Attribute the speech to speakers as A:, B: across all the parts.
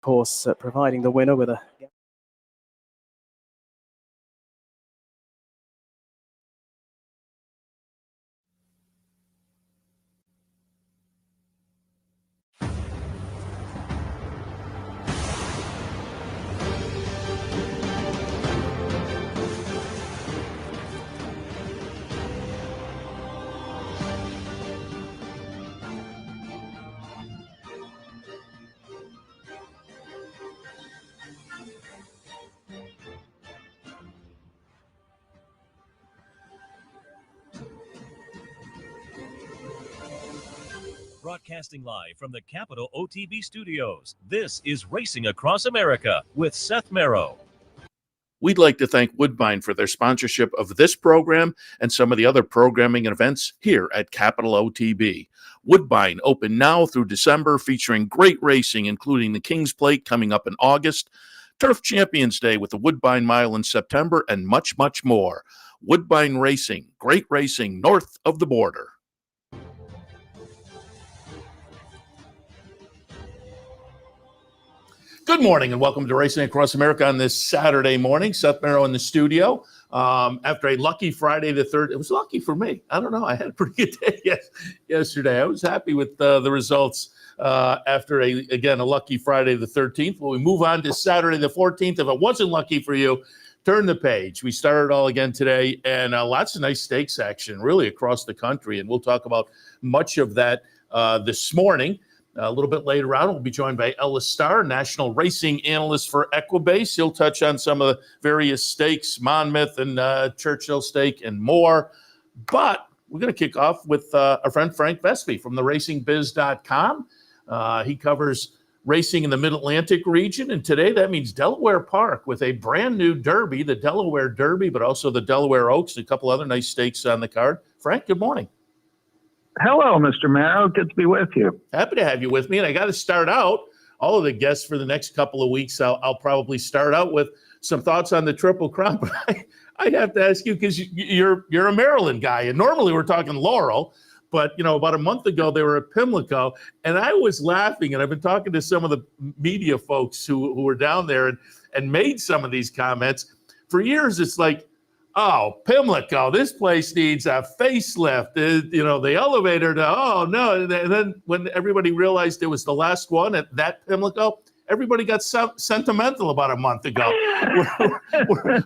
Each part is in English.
A: course, providing the winner with a
B: Broadcasting live from the Capital OTB studios, this is Racing Across America with Seth Merrow.
C: We'd like to thank Woodbine for their sponsorship of this program and some of the other programming and events here at Capital OTB. Woodbine open now through December, featuring great racing, including the King's Plate coming up in August, Turf Champions Day with the Woodbine Mile in September, and much, much more. Woodbine Racing, great racing north of the border. Good morning and welcome to Racing Across America on this Saturday morning. Seth Merrow in the studio. After a lucky Friday the 3rd, it was lucky for me. I don't know. I had a pretty good day yesterday. I was happy with the results after, a lucky Friday the 13th. Well, we move on to Saturday the 14th. If it wasn't lucky for you, turn the page. We started all again today, and lots of nice stakes action really across the country, and we'll talk about much of that this morning. A little bit later on, we'll be joined by Ellis Star, national racing analyst for Equibase. He'll touch on some of the various stakes, Monmouth and Churchill Stake and more. But we're going to kick off with our friend Frank Vespe from theracingbiz.com. He covers racing in the Mid-Atlantic region, and today that means Delaware Park with a brand new Derby, the Delaware Derby, but also the Delaware Oaks, a couple other nice stakes on the card. Frank, good morning.
D: Hello, Mr. Merrow. Good to be with you.
C: Happy to have you with me. And I got to start out, all of the guests for the next couple of weeks, I'll probably start out with some thoughts on the Triple Crown. But I have to ask you, because you're a Maryland guy, and normally we're talking Laurel. But, about a month ago, they were at Pimlico, and I was laughing. And I've been talking to some of the media folks who were down there and made some of these comments. For years, it's like, oh, Pimlico, this place needs a facelift. The elevator, oh, no. And then when everybody realized it was the last one at that Pimlico, everybody got sentimental about a month ago.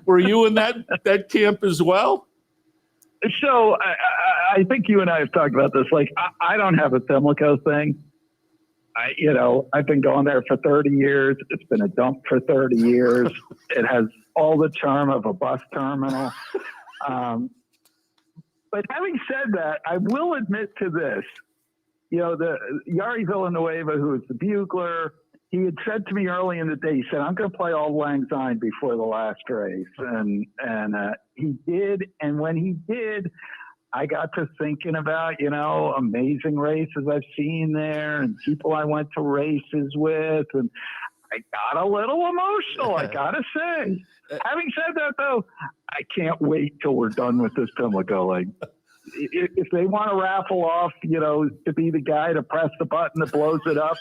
C: Were you in that camp as well?
D: So I think you and I have talked about this. Like, I don't have a Pimlico thing. I've been going there for 30 years. It's been a dump for 30 years. It has all the charm of a bus terminal. But having said that, I will admit to this. The Yari Villanueva, who is the bugler, he had said to me early in the day, he said, I'm going to play all Lang Syne before the last race. And he did. And when he did, I got to thinking about, amazing races I've seen there and people I went to races with. And I got a little emotional, I got to say. Having said that, though, I can't wait till we're done with this Pimlico. Like, if they want to raffle off, to be the guy to press the button that blows it up,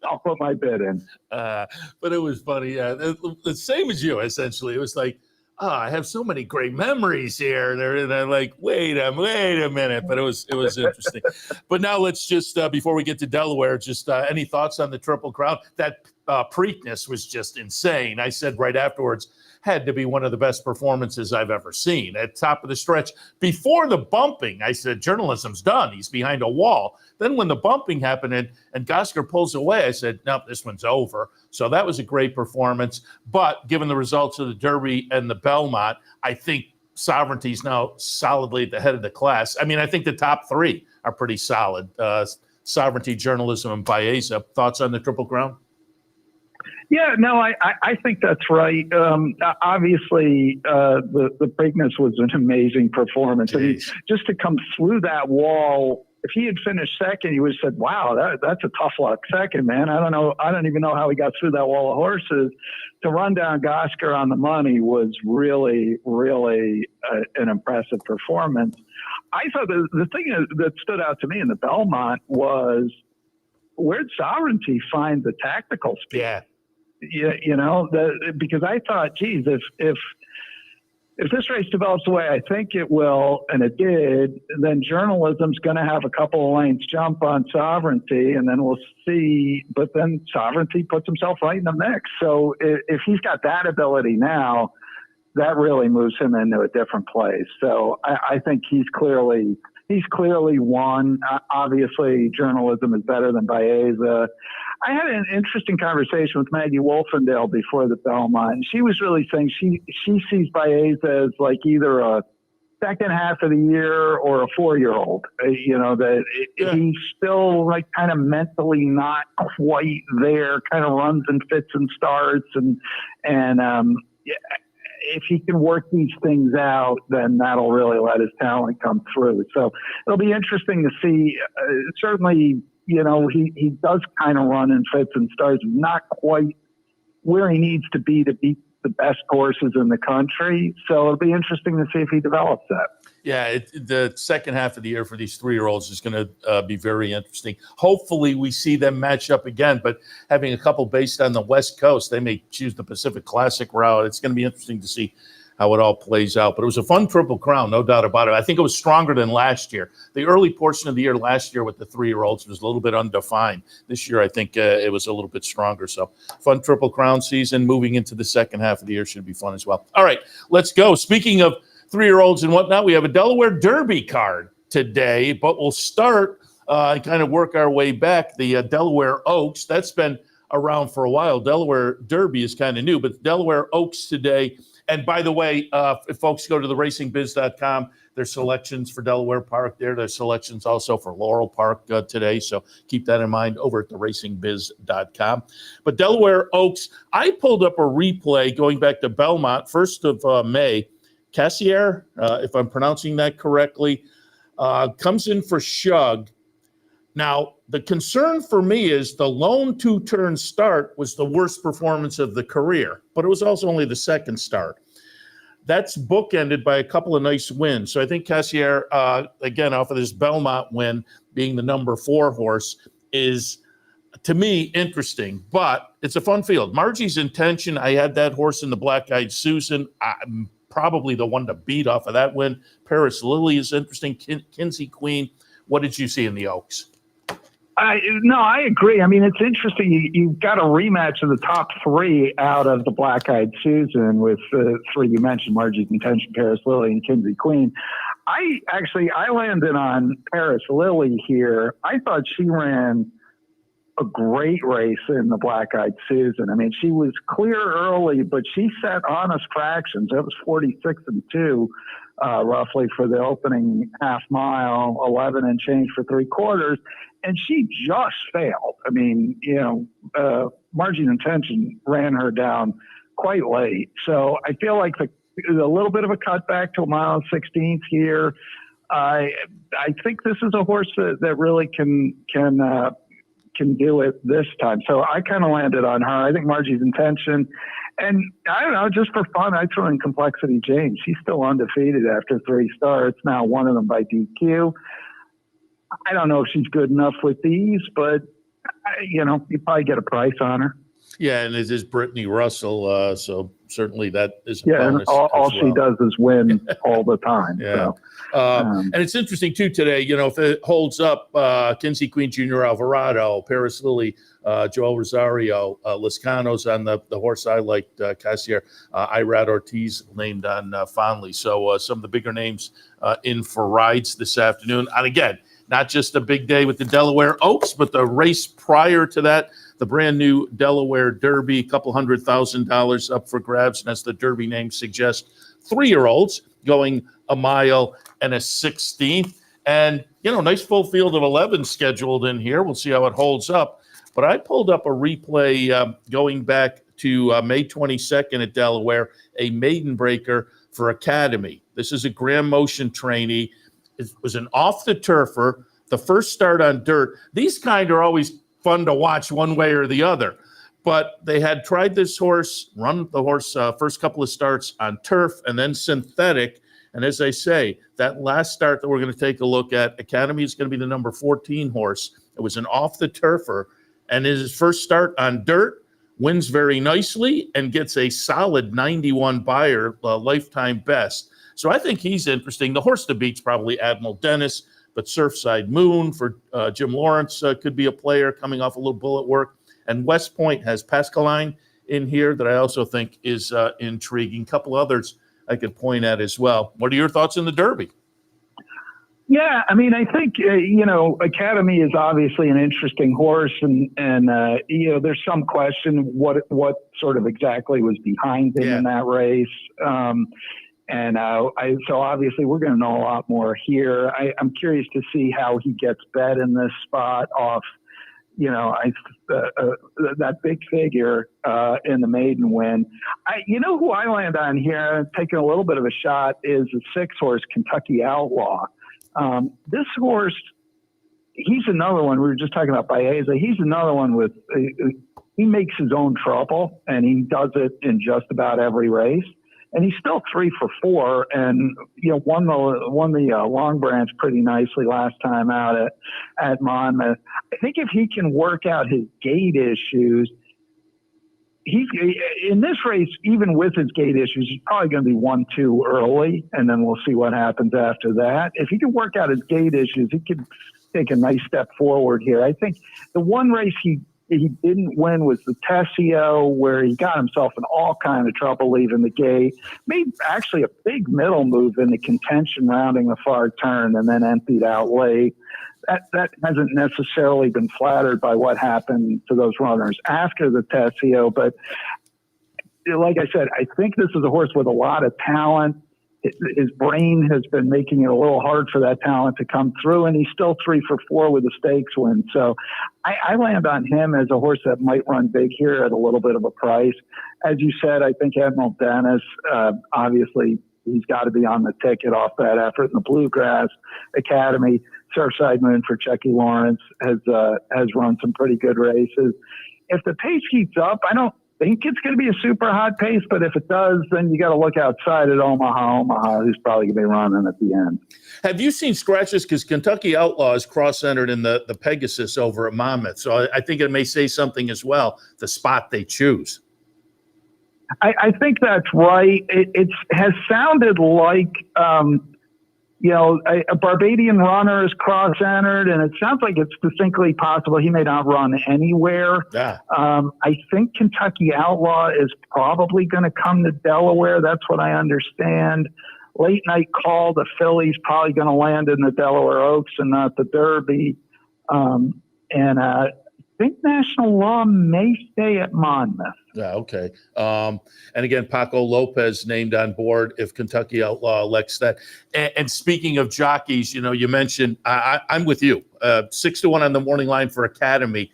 D: I'll put my bid in.
C: But it was funny. The same as you, essentially. It was like, I have so many great memories here. And I'm like, wait a minute. But it was interesting. But now let's just, before we get to Delaware, just any thoughts on the Triple Crown? That Preakness was just insane. I said right afterwards, had to be one of the best performances I've ever seen. At top of the stretch, before the bumping, I said, journalism's done. He's behind a wall. Then when the bumping happened and Gosker pulls away, I said, nope, this one's over. So that was a great performance. But given the results of the Derby and the Belmont, I think Sovereignty's now solidly at the head of the class. I mean, I think the top three are pretty solid. Sovereignty, Journalism, and Baeza. Thoughts on the Triple Crown?
D: Yeah, no, I think that's right. Obviously, the Preakness was an amazing performance. I mean, just to come through that wall, if he had finished second, you would have said, wow, that's a tough luck second, man. I don't even know how he got through that wall of horses. To run down Gosker on the money was really, really an impressive performance. I thought the thing that stood out to me in the Belmont was where'd Sovereignty find the tactical speed?
C: Yeah.
D: Because I thought, geez, if this race develops the way I think it will, and it did, then journalism's going to have a couple of lanes jump on Sovereignty, and then we'll see. But then Sovereignty puts himself right in the mix. So if he's got that ability now, that really moves him into a different place. So I think he's clearly won. Obviously, journalism is better than Baeza. I had an interesting conversation with Maggie Wolfendale before the Belmont, and she was really saying she sees Baeza as like either a second half of the year or a 4-year-old. He's still like kind of mentally not quite there, kind of runs and fits and starts, and if he can work these things out, then that'll really let his talent come through. So it'll be interesting to see. Certainly, he does kind of run and fits and starts, not quite where he needs to beat the best horses in the country. So it'll be interesting to see if he develops that.
C: Yeah, the second half of the year for these 3-year-olds is going to be very interesting. Hopefully we see them match up again, but having a couple based on the West Coast, they may choose the Pacific Classic route. It's going to be interesting to see how it all plays out. But it was a fun Triple Crown, no doubt about it. I think it was stronger than last year. The early portion of the year last year with the 3-year-olds was a little bit undefined. This year, I think it was a little bit stronger. So fun Triple Crown season. Moving into the second half of the year should be fun as well. All right, let's go. Speaking of 3-year-olds and whatnot, we have a Delaware Derby card today, but we'll start and kind of work our way back. The Delaware Oaks, that's been around for a while. Delaware Derby is kind of new, but Delaware Oaks today. And by the way, if folks go to theracingbiz.com, there's selections for Delaware Park there. There's selections also for Laurel Park today. So keep that in mind over at theracingbiz.com. But Delaware Oaks, I pulled up a replay going back to Belmont, 1st of May. Cassier, if I'm pronouncing that correctly, comes in for Shug. Now, the concern for me is the lone 2-turn start was the worst performance of the career, but it was also only the second start. That's bookended by a couple of nice wins. So I think Cassier, again, off of this Belmont win, being the number 4 horse, is, to me, interesting. But it's a fun field. Margie's Intention, I had that horse in the Black-Eyed Susan. I'm probably the one to beat off of that win. Paris Lily is interesting. Kinsey Queen. What did you see in the Oaks?
D: No, I agree. I mean, it's interesting. You've got a rematch of the top 3 out of the Black-Eyed Susan with the 3 you mentioned, Margie's Intention, Paris Lily, and Kinsey Queen. I landed on Paris Lily here. I thought she ran a great race in the Black-Eyed Susan. I mean, she was clear early, but she set honest fractions. It was 46-2, roughly for the opening half mile, 11 and change for 3/4. And she just failed. I mean, Margie's Intention ran her down quite late. So I feel like a little bit of a cutback to a mile 16th here. I think this is a horse that really can do it this time. So I kind of landed on her. I think Margie's Intention. And I don't know, just for fun, I threw in Complexity James. She's still undefeated after 3 starts. Now one of them by DQ. I don't know if she's good enough with these, but, you probably get a price on her.
C: Yeah, and it is Brittany Russell, so certainly that is a
D: bonus.
C: And
D: all she does is win all the time.
C: Yeah.
D: So,
C: and it's interesting, too, today, if it holds up, Kinsey Queen, Junior Alvarado, Paris Lily, Joel Rosario, Lascano's on the horse I liked, Cassier, Irad Ortiz named on fondly. So some of the bigger names in for rides this afternoon. And again, not just a big day with the Delaware Oaks, but the race prior to that, the brand new Delaware Derby, a couple $100,000 up for grabs. And as the Derby name suggests, 3-year-olds going a mile and a 16th. And, nice full field of 11 scheduled in here. We'll see how it holds up. But I pulled up a replay going back to May 22nd at Delaware, a maiden breaker for Academy. This is a Grand Motion trainee. It was an off-the-turfer, the first start on dirt. These kind are always fun to watch one way or the other. But they had tried this horse, run the horse first couple of starts on turf and then synthetic. And as I say, that last start that we're going to take a look at, Academy is going to be the number 14 horse It was an off-the-turfer, and his first start on dirt, wins very nicely, and gets a solid 91 buyer lifetime best. So I think he's interesting. The horse to beat's probably Admiral Dennis, but Surfside Moon for Jim Lawrence could be a player coming off a little bullet work. And West Point has Pascaline in here that I also think is intriguing. A couple others I could point at as well. What are your thoughts on the Derby?
D: Yeah, I mean, I think, Academy is obviously an interesting horse, and there's some question what sort of exactly was behind him in that race. So obviously we're going to know a lot more here. I'm curious to see how he gets bet in this spot off, that big figure in the maiden win. Who I land on here, taking a little bit of a shot, is the 6 horse Kentucky Outlaw. This horse, he's another one. We were just talking about Baeza. He's another one with, he makes his own trouble, and he does it in just about every race. And he's still 3 for 4, and won the Long Branch pretty nicely last time out at Monmouth. I think if he can work out his gait issues, he's in this race. Even with his gait issues, he's probably going to be 1-2 early, and then we'll see what happens after that. If he can work out his gait issues, he could take a nice step forward here. I think the one race he didn't win was the Tessio, where he got himself in all kind of trouble leaving the gate. Made actually a big middle move in the contention rounding the far turn, and then emptied out late. That hasn't necessarily been flattered by what happened to those runners after the Tessio. But like I said, I think this is a horse with a lot of talent. His brain has been making it a little hard for that talent to come through, and he's still 3 for 4 with a stakes win. So I land on him as a horse that might run big here at a little bit of a price. As you said, I think Admiral Dennis, obviously, he's got to be on the ticket off that effort in the Bluegrass Academy. Surfside Moon for Chucky Lawrence has run some pretty good races. If the pace keeps up, I don't think it's going to be a super hot pace, but if it does, then you got to look outside at Omaha, who's probably going to be running at the end.
C: Have you seen scratches? Because Kentucky Outlaw is cross-centered in the Pegasus over at Monmouth, so I think it may say something as well, the spot they choose.
D: I think that's right. It has sounded like a Barbadian runner is cross-centered, and it sounds like it's distinctly possible he may not run anywhere.
C: Yeah.
D: I think Kentucky Outlaw is probably going to come to Delaware. That's what I understand. Late night call, the Philly's probably going to land in the Delaware Oaks and not the Derby. I think National Law may stay at Monmouth.
C: Yeah, okay. And again, Paco Lopez named on board if Kentucky Outlaw elects that. And speaking of jockeys, you mentioned, I'm with you, 6-1 on the morning line for Academy.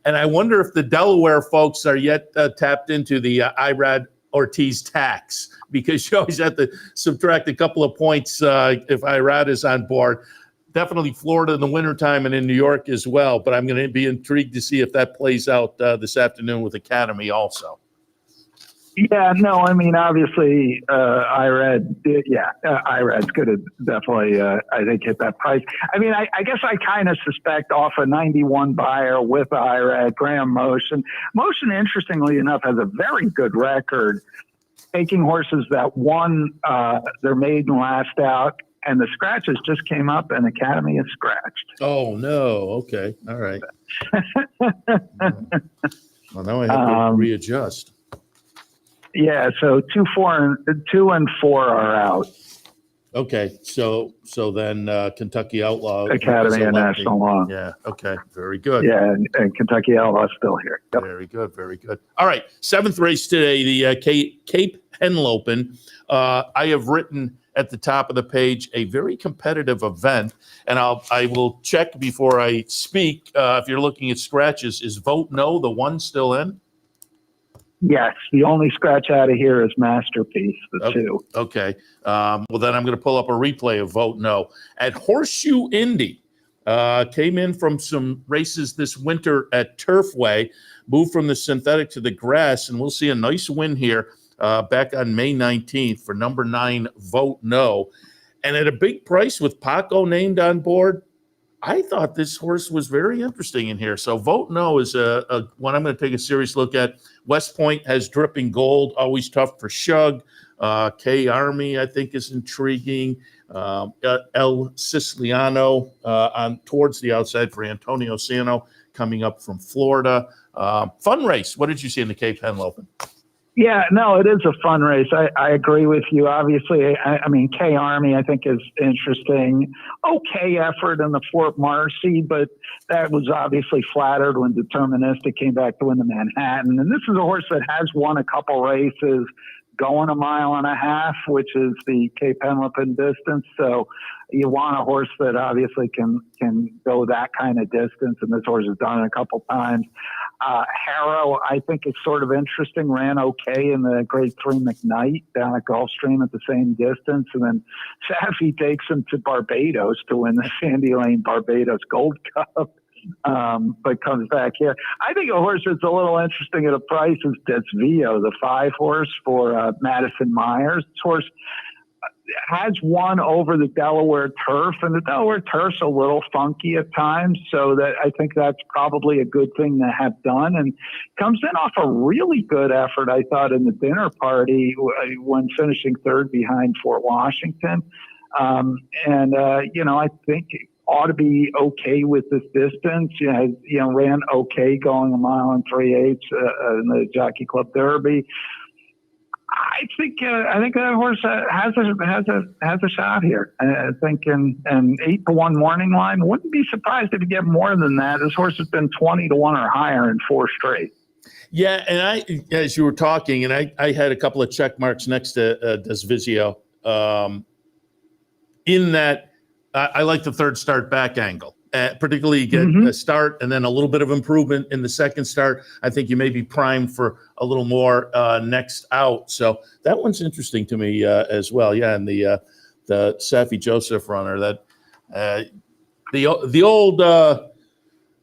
C: And I wonder if the Delaware folks are yet tapped into the Irad Ortiz tax, because you always have to subtract a couple of points if Irad is on board. Definitely Florida in the wintertime and in New York as well. But I'm going to be intrigued to see if that plays out this afternoon with Academy also.
D: Yeah, no, I mean, obviously, Irad's going to definitely, I think, hit that price. I mean, I guess I kind of suspect off a 91 buyer with Irad, Graham Motion. Motion, interestingly enough, has a very good record taking horses that won their maiden last out. And the scratches just came up, and Academy is scratched.
C: Oh, no. Okay. All right. Well, now I have to readjust.
D: Yeah, so 2 and 4 are out.
C: Okay, so then Kentucky Outlaw.
D: Academy and National Law.
C: Yeah, okay, very good.
D: Yeah, and Kentucky Outlaw still here. Yep.
C: Very good, very good. All right, 7th race today, the Cape Henlopen. I have written at the top of the page a very competitive event, and I will check before I speak. If you're looking at scratches, is Vote No the one still in?
D: Yes, the only scratch out of here is Masterpiece, the 2.
C: Okay. Well, then I'm going to pull up a replay of Vote No. At Horseshoe Indy, came in from some races this winter at Turfway, moved from the synthetic to the grass, and we'll see a nice win here back on May 19th for number 9, Vote No. And at a big price with Paco named on board, I thought this horse was very interesting in here. So Vote No is a one I'm going to take a serious look at. West Point has Dripping Gold, always tough for Shug. K Army, I think, is intriguing. El Siciliano on towards the outside for Antonio Sano coming up from Florida. Fun race. What did you see in the Cape Henl Open?
D: Yeah, no, it is a fun race. I agree with you. Obviously, I mean, K Army, I think, is interesting. Okay effort in the Fort Marcy, but that was obviously flattered when Deterministic came back to win the Manhattan. And this is a horse that has won a couple races going 1.5 miles, which is the Cape Henlopen distance. So you want a horse that obviously can go that kind of distance, and this horse has done it a couple times. Harrow, I think, is sort of interesting. Ran okay in the Grade 3 McKnight down at Gulfstream at the same distance. And then Safi takes him to Barbados to win the Sandy Lane Barbados Gold Cup, but comes back here. I think a horse that's a little interesting at a price is Desvio, the 5 horse for Madison Myers. This horse has won over the Delaware turf, and the Delaware turf's a little funky at times, so that I think that's probably a good thing to have done. And comes in off a really good effort, I thought, in the dinner party when finishing 3rd behind Fort Washington. I think ought to be okay with this distance. Ran okay going 1 mile 3/8 in the Jockey Club Derby. I think that horse has a shot here. I think an 8-1 morning line. Wouldn't be surprised if you get more than that. This horse has been 20-1 or higher in 4 straight.
C: Yeah, and as you were talking, and I had a couple of check marks next to Desvizio. In that, I like the 3rd start back angle. Particularly you get a start and then a little bit of improvement in the 2nd start. I think you may be primed for a little more next out. So that one's interesting to me as well. Yeah, and the Safi Joseph runner, that the old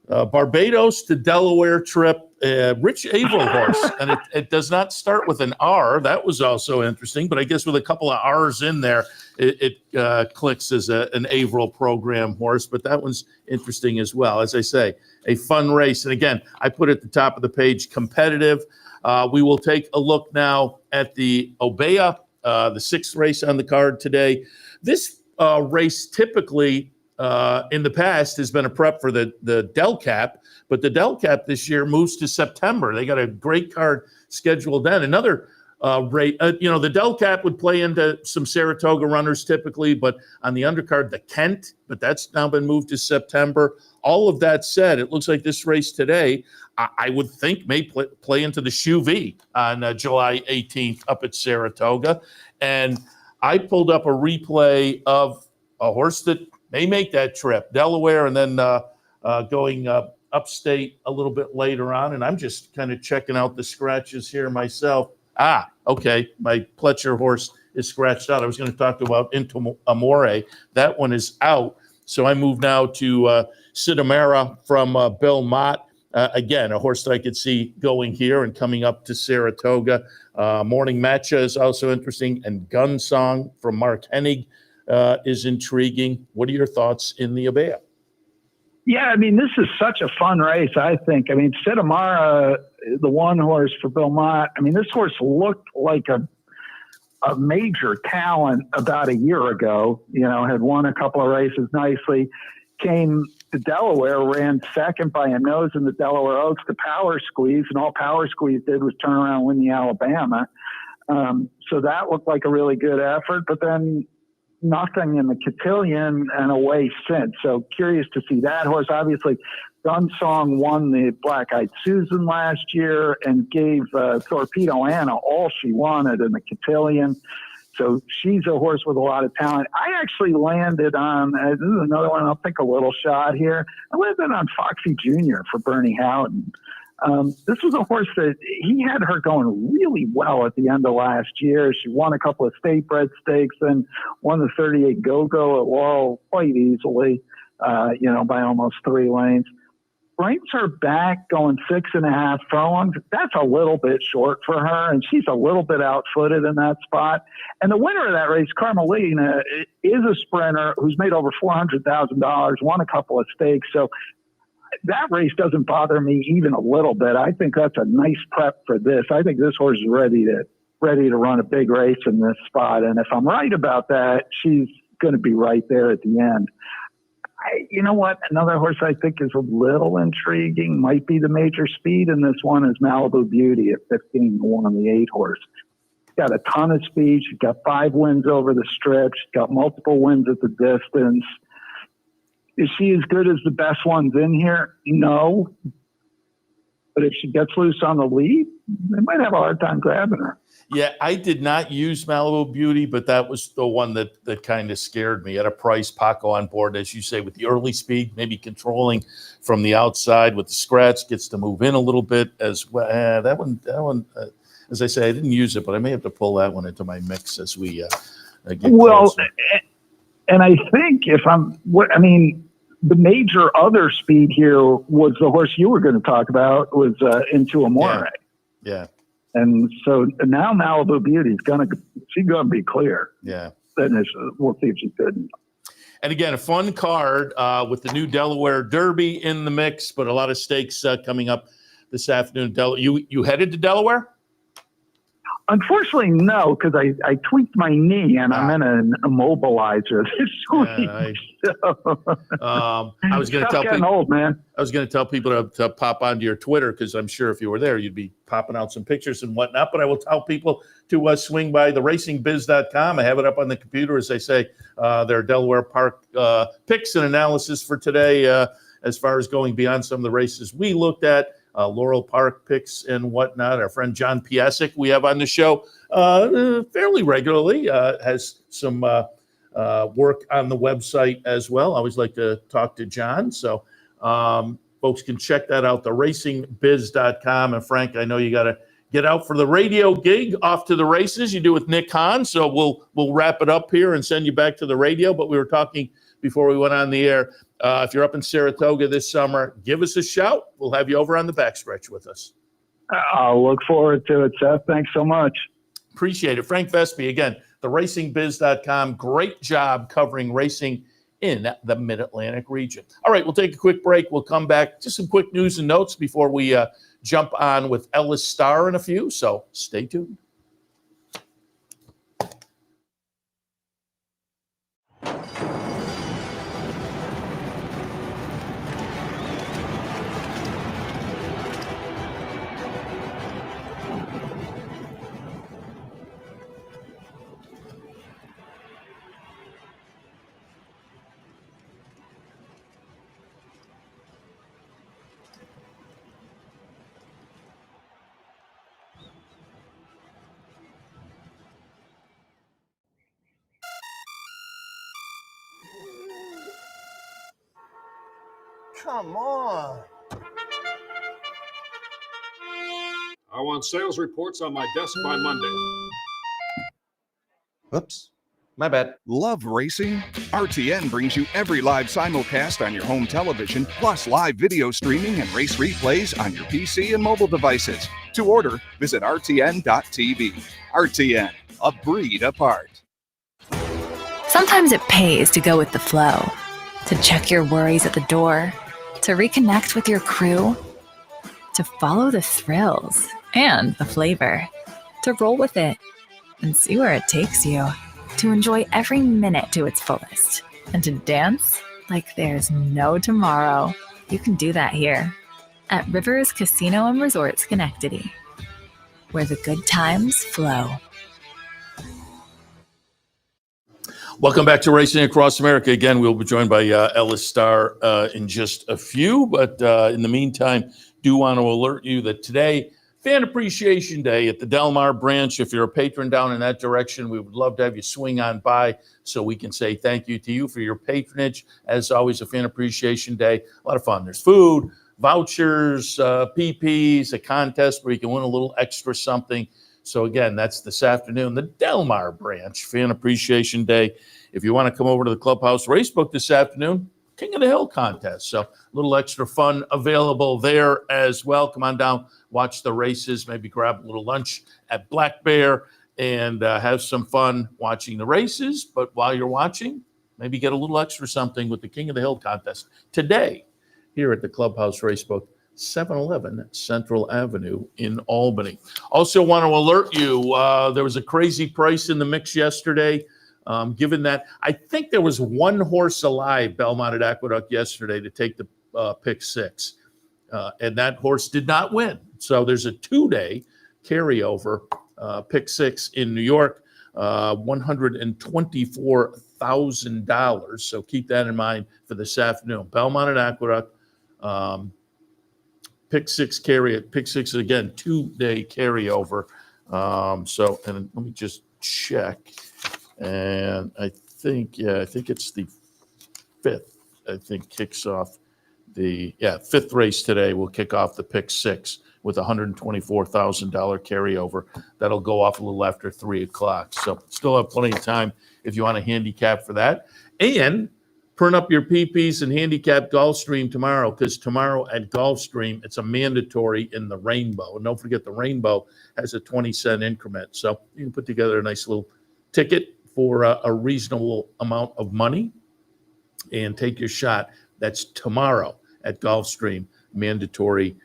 C: Barbados to Delaware trip, Rich Averill horse, and it does not start with an R. That was also interesting, but I guess with a couple of R's in there, it clicks as an Averill program horse. But that one's interesting as well. As I say, a fun race. And again, I put at the top of the page, competitive. We will take a look now at the Obeah, the 6th race on the card today. This race typically in the past has been a prep for the Del Cap, but the Del Cap this year moves to September. They got a great card scheduled then. Another rate, the Del Cap would play into some Saratoga runners typically, but on the undercard, the Kent, but that's now been moved to September. All of that said, it looks like this race today, I would think may play into the Shoe V on July 18th up at Saratoga. And I pulled up a replay of a horse that may make that trip, Delaware, and then going upstate a little bit later on. And I'm just kind of checking out the scratches here myself. Okay, my Pletcher horse is scratched out. I was going to talk about Into Amore. That one is out. So I move now to Sidamara from Bill Mott. Again, a horse that I could see going here and coming up to Saratoga. Morning Matcha is also interesting. And Gun Song from Mark Hennig is intriguing. What are your thoughts in the Obeah?
D: Yeah, I mean, this is such a fun race, I think. I mean, Sidamara, the 1 horse for Bill Mott, I mean, this horse looked like a major talent about a year ago, had won a couple of races nicely, came to Delaware, ran 2nd by a nose in the Delaware Oaks to Power Squeeze, and all Power Squeeze did was turn around and win the Alabama. So that looked like a really good effort, but then nothing in the cotillion and away since. So curious to see that horse. Obviously, Gunsong won the Black Eyed Susan last year and gave Torpedo Anna all she wanted in the cotillion. So she's a horse with a lot of talent. I actually landed on, this is another one, I'll take a little shot here. I landed on Foxy Jr. for Bernie Howden. This was a horse that he had her going really well at the end of last year. She won a couple of state bred stakes and won the 38 Go-Go at Laurel quite easily, by almost 3 lanes. brings her back going 6.5 furlongs. That's a little bit short for her, and she's a little bit outfooted in that spot. And the winner of that race, Carmelina, is a sprinter who's made over $400,000, won a couple of stakes. So that race doesn't bother me even a little bit. I think that's a nice prep for this. I think this horse is ready to run a big race in this spot. And if I'm right about that, she's going to be right there at the end. You know what? Another horse I think is a little intriguing, might be the major speed in this one, is Malibu Beauty at 15-1, the 8 horse. She's got a ton of speed. She's got 5 wins over the stretch. She's got multiple wins at the distance. Is she as good as the best ones in here? No. But if she gets loose on the lead, they might have a hard time grabbing her.
C: Yeah, I did not use Malibu Beauty, but that was the one that kind of scared me. At a price, Paco on board, as you say, with the early speed, maybe controlling from the outside with the scratch, gets to move in a little bit as well. That one, as I say, I didn't use it, but I may have to pull that one into my mix as we get closer.
D: And I think the major other speed here was the horse you were going to talk about, was Into Amore.
C: Yeah.
D: And so now Malibu Beauty is she's going to be clear.
C: Yeah.
D: We'll see if she's good.
C: And again, a fun card with the new Delaware Derby in the mix, but a lot of stakes coming up this afternoon. You headed to Delaware?
D: Unfortunately, no, because I tweaked my knee and I'm in an immobilizer this week. I was going to tell people, old, man. I was going to tell people to pop onto your Twitter, because I'm sure if you were there, you'd be popping out some pictures and whatnot. But I will tell people to swing by theracingbiz.com. I have it up on the computer, as they say. Their Delaware Park picks and analysis for today, as far as going beyond some of the races we looked at. Laurel Park picks and whatnot. Our friend John Piasek, we have on the show fairly regularly, has some work on the website as well. I always like to talk to John. So folks can check that out, theracingbiz.com. And Frank, I know you got to get out for the radio gig, off to the races. You do with Nick Hahn. So we'll wrap it up here and send you back to the radio. But we were talking before we went on the air. If you're up in Saratoga this summer, give us a shout. We'll have you over on the backstretch with us. I'll look forward to it, Seth. Thanks so much. Appreciate it. Frank Vespe, again, theracingbiz.com. Great job covering racing in the Mid-Atlantic region. All right, we'll take a quick break. We'll come back. Just some quick news and notes before we jump on with Ellis Star in a few. So stay tuned.
E: Come on.
F: I want sales reports on my desk by Monday.
E: Oops, my bad.
G: Love racing? RTN brings you every live simulcast on your home television, plus live video streaming and race replays on your PC and mobile devices. To order, visit rtn.tv. RTN, a breed apart.
H: Sometimes it pays to go with the flow, to check your worries at the door, to reconnect with your crew, to follow the thrills and the flavor, to roll with it and see where it takes you, to enjoy every minute to its fullest, and to dance like there's no tomorrow. You can do that here at Rivers Casino and Resort Schenectady, where the good times flow.
C: Welcome back to Racing Across America. Again, we'll be joined by Ellis Star in just a few. But in the meantime, do want to alert you that today, Fan Appreciation Day at the Del Mar branch. If you're a patron down in that direction, we would love to have you swing on by so we can say thank you to you for your patronage. As always, a Fan Appreciation Day, a lot of fun. There's food, vouchers, PPs, a contest where you can win a little extra something. So again, that's this afternoon, the Del Mar branch, Fan Appreciation Day. If you want to come over to the Clubhouse Racebook this afternoon, King of the Hill contest. So a little extra fun available there as well. Come on down, watch the races, maybe grab a little lunch at Black Bear and have some fun watching the races. But while you're watching, maybe get a little extra something with the King of the Hill contest today here at the Clubhouse Racebook, 711 Central Avenue in Albany. Also want to alert you, there was a crazy price in the mix yesterday. Given that, I think there was one horse alive, Belmont at Aqueduct yesterday, to take the pick 6. And that horse did not win. So there's a 2-day carryover, pick 6 in New York, $124,000. So keep that in mind for this afternoon. Belmont at Aqueduct, pick 6 pick 6 again, 2-day carryover. So, and let me just check. And I think it's the 5th, I think kicks off the 5th race today will kick off the pick 6 with $124,000 carryover. That'll go off a little after 3 o'clock. So still have plenty of time if you want to handicap for that. And print up your PPs and handicap Gulfstream tomorrow, because tomorrow at Gulfstream, it's a mandatory in the Rainbow. And don't forget the Rainbow has a 20-cent increment. So you can put together a nice little ticket for a reasonable amount of money and take your shot. That's tomorrow at Gulfstream, mandatory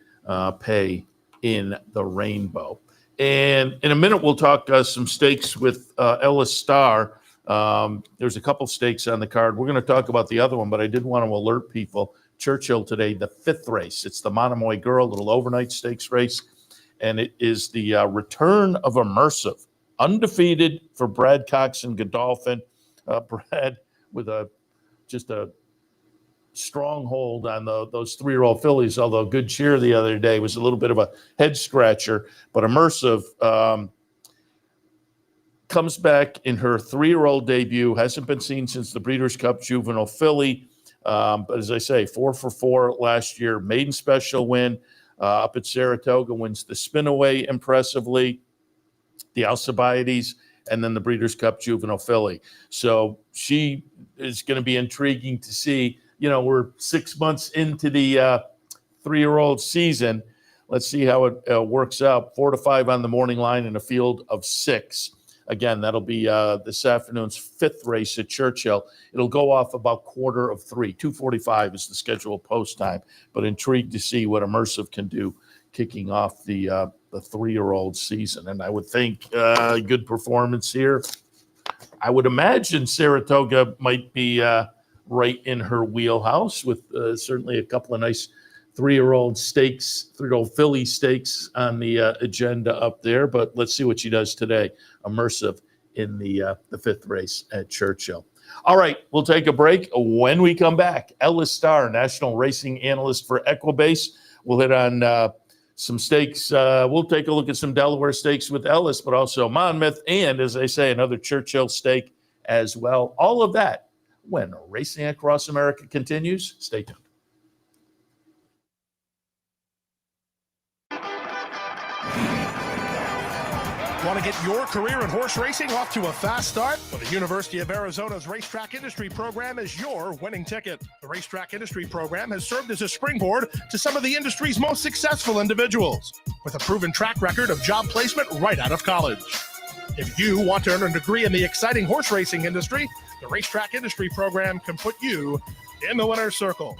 C: pay in the Rainbow. And in a minute, we'll talk some stakes with Ellis Star. There's a couple stakes on the card. We're going to talk about the other one, but I did want to alert people. Churchill today, the 5th race. It's the Monomoy Girl, little overnight stakes race. And it is the return of Immersive. Undefeated for Brad Cox and Godolphin. Brad with just a stronghold on those 3-year-old fillies, although good cheer the other day was a little bit of a head scratcher. But Immersive comes back in her 3-year-old debut, hasn't been seen since the Breeders' Cup Juvenile Filly. But as I say, 4 for 4 last year, maiden special win up at Saratoga, wins the Spinaway impressively, the Alcibiades, and then the Breeders' Cup Juvenile Filly. So she is going to be intriguing to see. You know, we're 6 months into the 3-year-old season. Let's see how it works out. 4 to 5 on the morning line in a field of 6. Again, that'll be this afternoon's 5th race at Churchill. It'll go off about 2:45. 2:45 is the scheduled post time. But intrigued to see what Immersive can do kicking off the 3-year-old season. And I would think good performance here. I would imagine Saratoga might be right in her wheelhouse with certainly a couple of nice 3-year-old stakes, 3-year-old filly stakes on the agenda up there. But let's see what she does today. Immersive in the 5th race at Churchill. All right, we'll take a break. When we come back, Ellis Star, national racing analyst for Equibase. We'll hit on some stakes. We'll take a look at some Delaware stakes with Ellis, but also Monmouth, and as I say, another Churchill stake as well. All of that when Racing Across America continues. Stay tuned.
I: Want to get your career in horse racing off to a fast start? Well, the University of Arizona's Racetrack Industry Program is your winning ticket. The Racetrack Industry Program has served as a springboard to some of the industry's most successful individuals, with a proven track record of job placement right out of college. If you want to earn a degree in the exciting horse racing industry, the Racetrack Industry Program can put you in the winner's circle.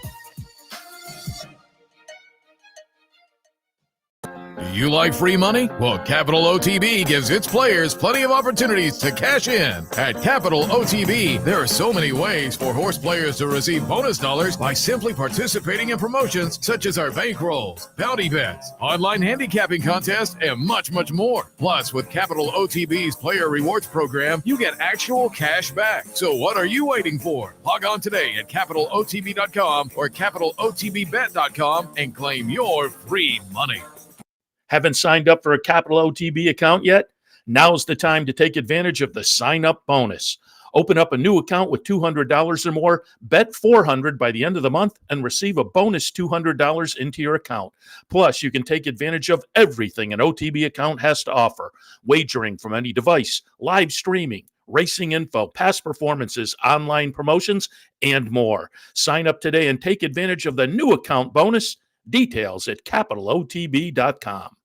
J: You like free money? Well, Capital OTB gives its players plenty of opportunities to cash in. At Capital OTB, there are so many ways for horse players to receive bonus dollars by simply participating in promotions such as our bankrolls, bounty bets, online handicapping contests, and much, much more. Plus, with Capital OTB's Player Rewards Program, you get actual cash back. So what are you waiting for? Log on today at CapitalOTB.com or CapitalOTBBet.com and claim your free money.
C: Haven't signed up for a Capital OTB account yet? Now's the time to take advantage of the sign-up bonus. Open up a new account with $200 or more, bet $400 by the end of the month, and receive a bonus $200 into your account. Plus, you can take advantage of everything an OTB account has to offer. Wagering from any device, live streaming, racing info, past performances, online promotions, and more. Sign up today and take advantage of the new account bonus. Details at capitalotb.com.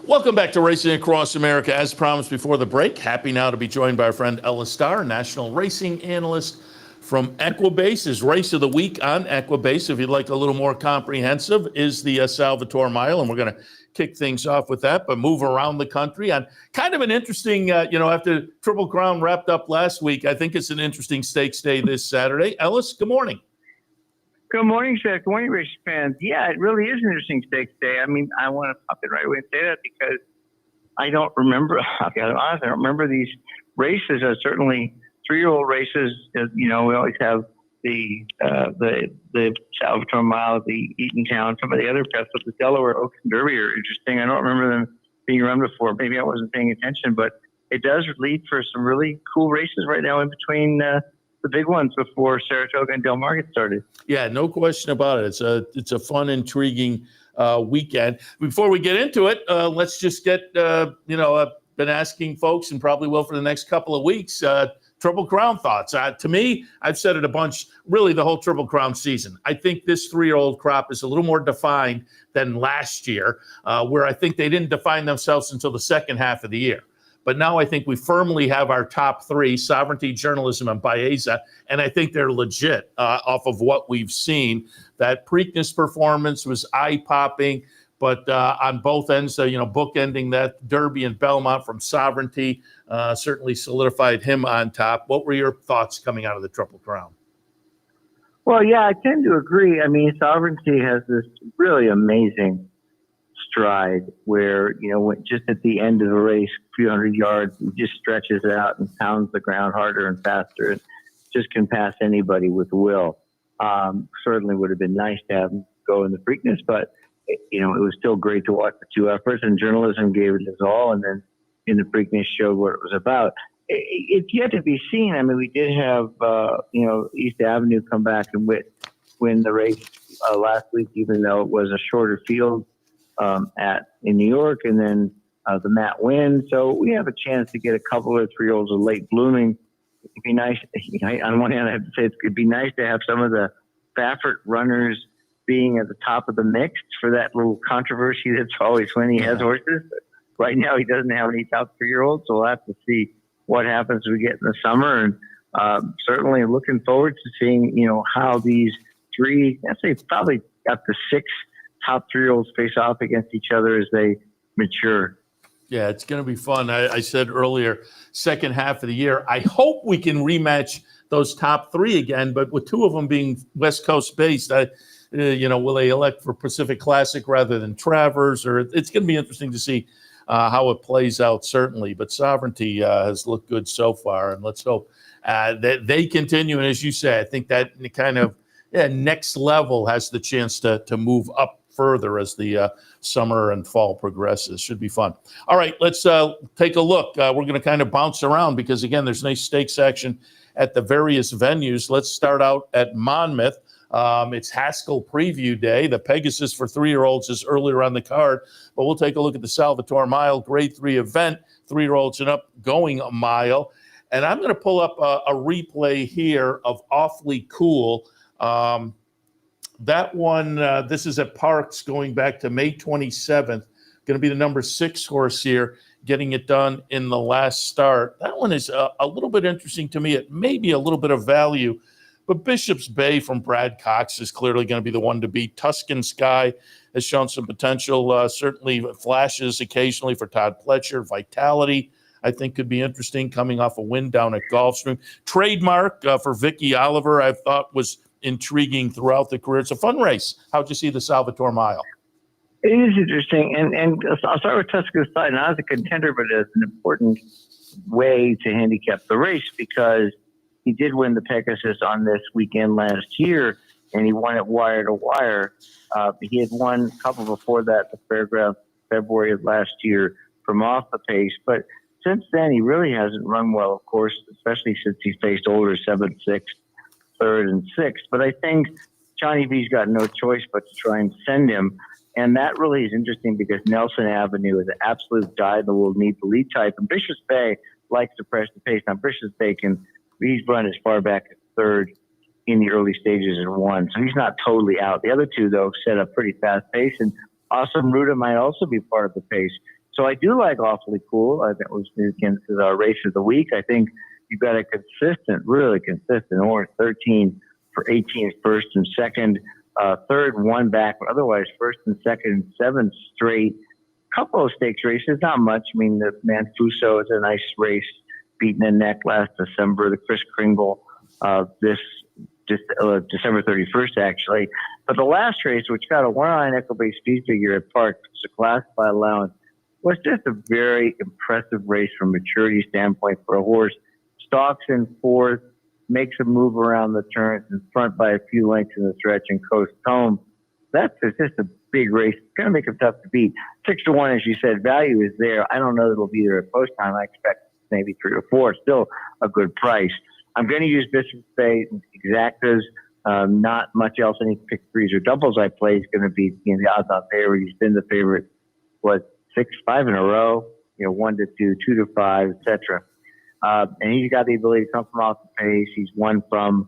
C: Welcome back to Racing Across America. As promised before the break, happy now to be joined by our friend Ellis Star, national racing analyst from Equibase. His race of the week on Equibase, if you'd like a little more comprehensive, is the Salvatore Mile, and we're going to kick things off with that, but move around the country on kind of an interesting, after Triple Crown wrapped up last week, I think it's an interesting stakes day this Saturday. Ellis, good morning.
K: Good morning, Seth. Good morning, race fans. Yeah, it really is an interesting stakes day. I mean, I want to pop it right away and say that because I don't remember. I'll be honest, I don't remember these races. Certainly, 3-year-old races. We always have the Salvatore Mile, the Eatontown, some of the other tests, but the Delaware Oaks and Derby are interesting. I don't remember them being run before. Maybe I wasn't paying attention, but it does lead for some really cool races right now in between the big ones before Saratoga and Del Mar get started.
C: Yeah, no question about it. It's a fun, intriguing weekend. Before we get into it, let's just get I've been asking folks and probably will for the next couple of weeks. Triple Crown thoughts. To me, I've said it a bunch. Really, the whole Triple Crown season. I think this 3-year-old crop is a little more defined than last year, where I think they didn't define themselves until the second half of the year. But now I think we firmly have our top 3, Sovereignty, Journalism, and Baeza, and I think they're legit off of what we've seen. That Preakness performance was eye-popping, but on both ends, bookending that Derby and Belmont from Sovereignty certainly solidified him on top. What were your thoughts coming out of the Triple Crown?
K: Well, yeah, I tend to agree. I mean, Sovereignty has this really amazing stride where, just at the end of the race, a few hundred yards, he just stretches it out and pounds the ground harder and faster and just can pass anybody with will. Certainly would have been nice to have him go in the Preakness, but, it was still great to watch the 2 efforts, and Journalism gave it his all, and then in the Preakness showed what it was about. It's yet to be seen. I mean, we did have, East Avenue come back and win the race last week, even though it was a shorter field in New York, and then the Matt win. So we have a chance to get a couple of 3-year-olds of late blooming. It'd be nice. On one hand, I have to say it'd be nice to have some of the Baffert runners being at the top of the mix for that little controversy that's always when he has horses. But right now, he doesn't have any top 3-year-olds, so we'll have to see what happens as we get in the summer. And certainly looking forward to seeing, how these 3, I'd say probably up to 6 top 3-year-olds face off against each other as they mature.
C: Yeah, it's going to be fun. I said earlier, second half of the year, I hope we can rematch those top 3 again, but with 2 of them being West Coast based, will they elect for Pacific Classic rather than Travers? Or it's going to be interesting to see how it plays out, certainly. But Sovereignty has looked good so far, and let's hope that they continue. And as you say, I think that kind of next level has the chance to move up further as the summer and fall progresses. Should be fun. All right, let's take a look. We're going to kind of bounce around because, again, there's nice stakes action at the various venues. Let's start out at Monmouth. It's Haskell Preview Day. The Pegasus for 3-year-olds is earlier on the card, but we'll take a look at the Salvatore Mile Grade 3 event, 3-year-olds and up going a mile. And I'm going to pull up a replay here of Awfully Cool. That one, this is at Parks going back to May 27th. Going to be the number 6 horse here, getting it done in the last start. That one is a little bit interesting to me. It may be a little bit of value, but Bishop's Bay from Brad Cox is clearly going to be the one to beat. Tuscan Sky has shown some potential, certainly flashes occasionally for Todd Pletcher. Vitality, I think, could be interesting coming off a win down at Gulfstream. Trademark for Vicky Oliver, I thought was intriguing throughout the career. It's a fun race. How'd you see the Salvatore Mile?
K: It is interesting, and I'll start with Tuscan Sky, not as a contender, but as an important way to handicap the race, because he did win the Pegasus on this weekend last year, and he won it wire to wire. He had won a couple before that, the Fairground, February of last year, from off the pace, but since then he really hasn't run well, of course, especially since he faced older 7th, 6th, 3rd, and 6th. But I think Johnny V's got no choice but to try and send him. And that really is interesting because Nelson Avenue is an absolute dyed-in-the-wool need the lead type. And Bishop's Bay likes to press the pace. Now, Bishop's Bay he's run as far back as 3rd in the early stages and won. So he's not totally out. The other two, though, set a pretty fast pace. And Awesome Ruta might also be part of the pace. So I do like Awfully Cool. I think it was against our race of the week. I think you've got a really consistent horse, 13 for 18th, 1st and 2nd. 3rd, 1 back, but otherwise 1st and 2nd, 7th straight. Couple of stakes races, not much. I mean, the Manfuso is a nice race, beaten the neck last December. The Chris Kringle, December 31st, actually. But the last race, which got a 1-9 Equibase speed figure at Park, which is a classified allowance, was just a very impressive race from a maturity standpoint for a horse. Stalks in 4th, makes a move around the turns in front by a few lengths in the stretch and coast home. That's just a big race. It's going to make him tough to beat. 6-1, as you said, value is there. I don't know that it'll be there at post time. I expect maybe 3 or 4. Still a good price. I'm going to use Bishop's Bay exactas. Not much else. Any pick 3s or doubles I play is going to be the odds-on favorite. He's been the favorite, 5 in a row, 1 to 2, 2 to 5, etc. And he's got the ability to come from off the pace. He's won from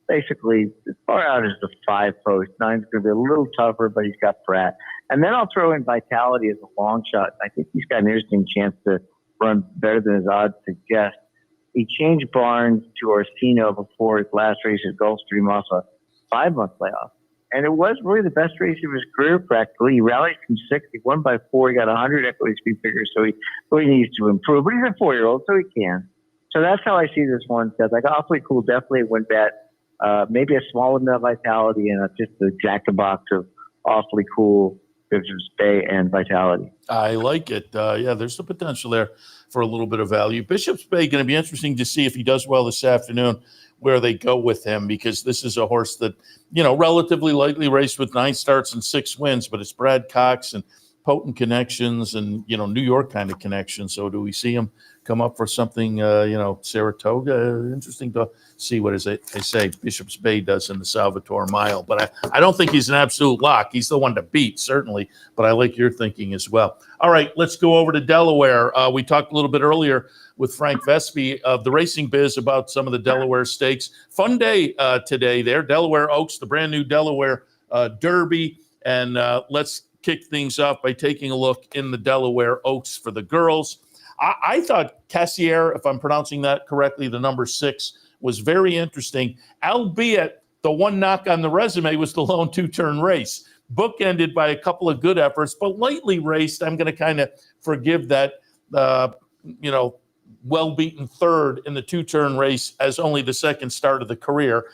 K: basically as far out as the 5 post. 9's going to be a little tougher, but he's got Pratt. And then I'll throw in Vitality as a long shot. I think he's got an interesting chance to run better than his odds suggest. He changed Barnes to Orsino before his last race at Gulfstream off a 5-month layoff. And it was really the best race of his career, practically. He rallied from 6. He won by 4. He got 100 equity speed figures, so he really needs to improve. But he's a 4-year-old, so he can. So that's how I see this one. Like Awfully Cool, definitely a win bet. Maybe a small amount of Vitality and just the jack-a-box of Awfully Cool, Bishop's Bay, and Vitality.
C: I like it. Yeah, there's the potential there for a little bit of value. Bishop's Bay going to be interesting to see if he does well this afternoon, where they go with him, because this is a horse that, relatively lightly raced with 9 starts and 6 wins, but it's Brad Cox and potent connections and, New York kind of connections. So do we see him come up for something, Saratoga? Interesting to see what they say Bishop's Bay does in the Salvatore Mile. But I don't think he's an absolute lock. He's the one to beat, certainly. But I like your thinking as well. All right, let's go over to Delaware. We talked a little bit earlier with Frank Vespe of the Racing Biz about some of the Delaware stakes. Fun day today there. Delaware Oaks, the brand new Delaware Derby. And let's kick things off by taking a look in the Delaware Oaks for the girls. I thought Cassier, if I'm pronouncing that correctly, the number 6, was very interesting, albeit the one knock on the resume was the lone 2-turn race. Bookended by a couple of good efforts, but lightly raced. I'm going to kind of forgive that, well-beaten 3rd in the 2-turn race as only the 2nd start of the career.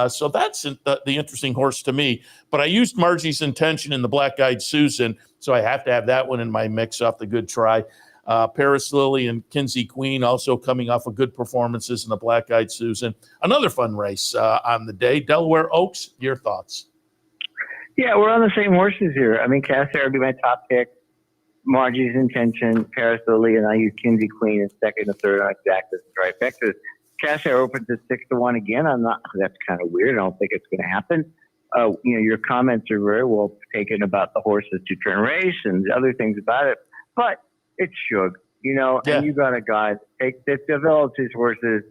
C: So that's the interesting horse to me. But I used Margie's Intention in the Black Eyed Susan, so I have to have that one in my mix off the good try. Paris Lily and Kinsey Queen also coming off of good performances in the Black Eyed Susan. Another fun race on the day. Delaware Oaks, your thoughts?
K: Yeah, we're on the same horses here. I mean, Cassier would be my top pick. Margie's Intention, Paris Lily, and I use Kinsey Queen in 2nd and 3rd on exactas and trifectas. Cassier opens at 6-1 again. That's kind of weird. I don't think it's going to happen. Your comments are very well taken about the horse's 2-turn race and other things about it, but it's Shug, and you got a guy that develops his horses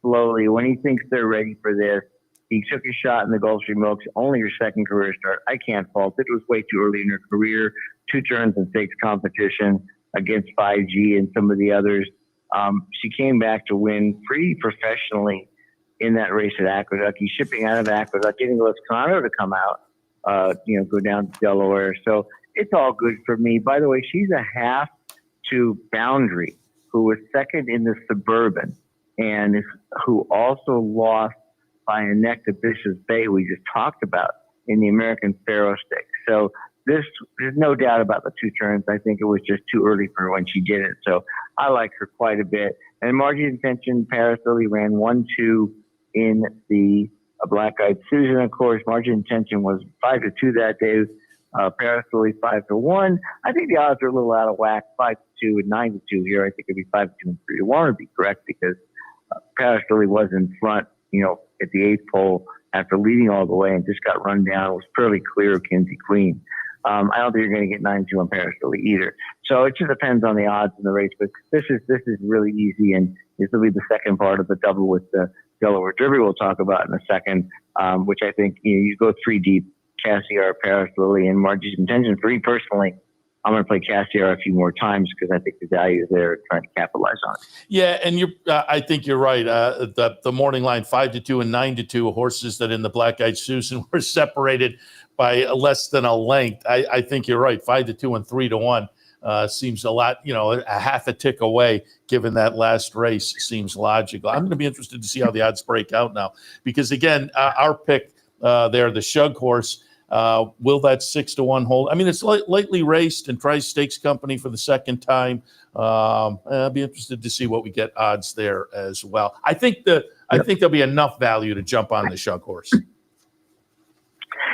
K: slowly. When he thinks they're ready for this, he took a shot in the Gulfstream Oaks, only her second career start. I can't fault it. It was way too early in her career. 2 turns in stakes competition against 5G and some of the others. She came back to win pretty professionally in that race at Aqueduct. He's shipping out of Aqueduct, getting Wisconsin to come out, go down to Delaware. So it's all good for me. By the way, she's a half to Boundary, who was second in the Suburban and who also lost by a neck to Bishop's Bay, we just talked about in the American Pharoah Stakes. So there's no doubt about the 2 turns. I think it was just too early for her when she did it. So I like her quite a bit. And Margin Intention, Paris Lily ran 1-2 in the Black Eyed Susan, of course. Margin Intention was 5-2 that day. Paris Lily 5-1. I think the odds are a little out of whack. 5-2 and 9-2 here. I think it'd be 5-2 and 3-1 would be correct because Paris Lily was in front, at the 8th pole after leading all the way and just got run down. It was fairly clear of Kinsey Queen. I don't think you're going to get 9-2 on Paris Lily either. So it just depends on the odds in the race. But this is really easy, and this will be the second part of the double with the Delaware Derby we'll talk about in a second, which I think you go 3 deep, Cassier, Paris Lily, and Margin Intention. For me personally, I'm going to play Cassier a few more times because I think the value is there trying to capitalize on it.
C: Yeah, and I think you're right. The morning line 5-2 and 9-2 horses that in the Black Eyed Susan were separated by less than a length. I think you're right. 5-2 and 3-1 seems a lot. A half a tick away. Given that last race seems logical. I'm going to be interested to see how the odds break out now because again, our pick there, the Shug horse. Will that 6-1 hold? I mean, it's lightly raced and Trice Stakes Company for the second time. I'll be interested to see what we get odds there as well. I think there'll be enough value to jump on the Shug horse.